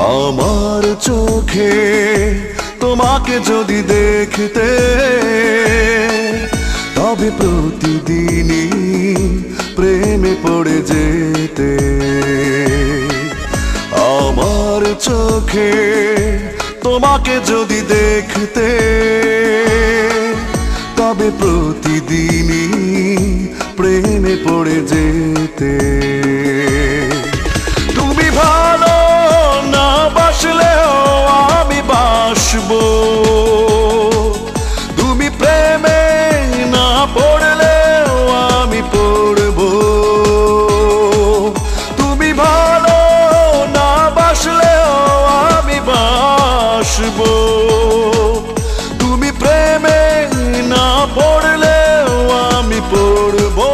আমার চোখে তোমাকে যদি দেখতে, তবে প্রতিদিনই প্রেমে পড়ে যেতে। আমার চোখে তোমাকে যদি দেখতে, তবে প্রতিদিনই প্রেমে পড়ে যেতে। তুমি ভালো না বাসলেও আমি বাসবো, তুমি প্রেমে না পড়লেও আমি পড়বো। তুমি ভালো না বাসলেও আমি বাসবো, তুমি প্রেমে না পড়লেও আমি পড়বো।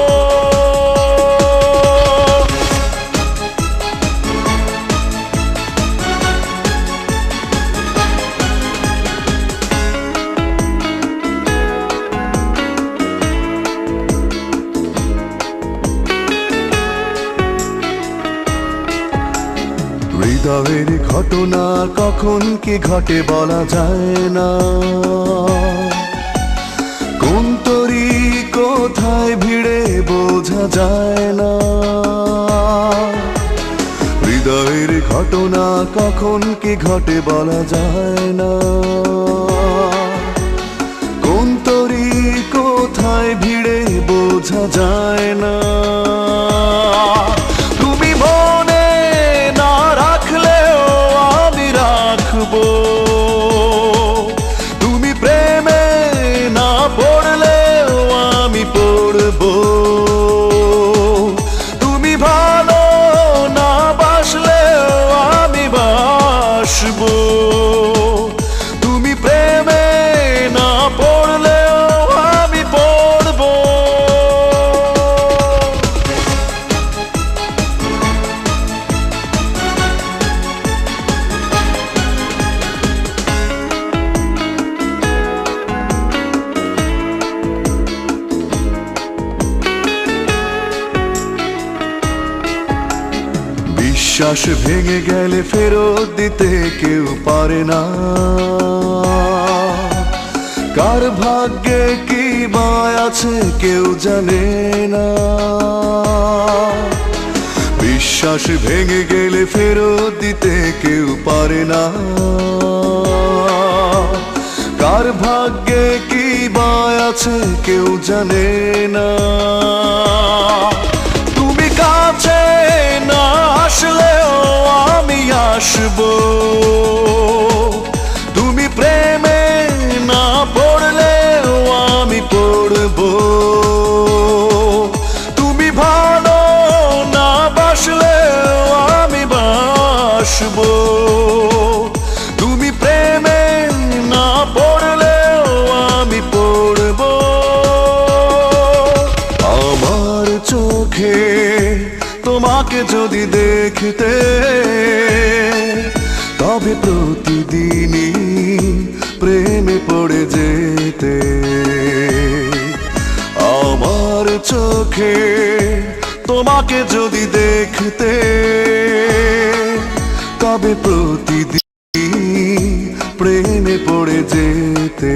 হৃদয়ের ঘটনা কখন কি ঘটে বলা যায় না, কোন তরি কোথায় ভিড়ে বোঝা যায় না। হৃদয়ের ঘটনা কখন কি ঘটে বলা যায় না, কোন তরি কোথায় ভিড়ে বোঝা যায় না। তুমি মনে না রাখলেও আমি রাখবো, তুমি প্রেমে না পড়লেও আমি পড়বো। তুমি ভালো না বাসলেও আমি বাসবো, তুমি প্রেমে না পড়লেও আমি পড়বো। বিশ্বাস ভেঙে গেলে ফেরত দিতে কেউ পারে না, কার ভাগ্যে কি বা আছে কেউ জানে না। বিশ্বাস ভেঙে গেলে ফেরত দিতে কেউ পারে না, কার ভাগ্যে কি বা আছে কেউ জানে না। তুমি কাছে না আসলেও আমি আসবো, তুমি প্রেমে না পড়লেও আমি পড়বো। তুমি ভালো না বাসলেও আমি বাসবো, তুমি প্রেমে না পড়লেও আমি পড়বো। আমার চোখে তোমাকে যদি দেখতে, তবে প্রতিদিনই প্রেমে পড়ে যেতে। আমার চোখে তোমাকে যদি দেখতে, তবে প্রতিদিন প্রেমে পড়ে যেতে।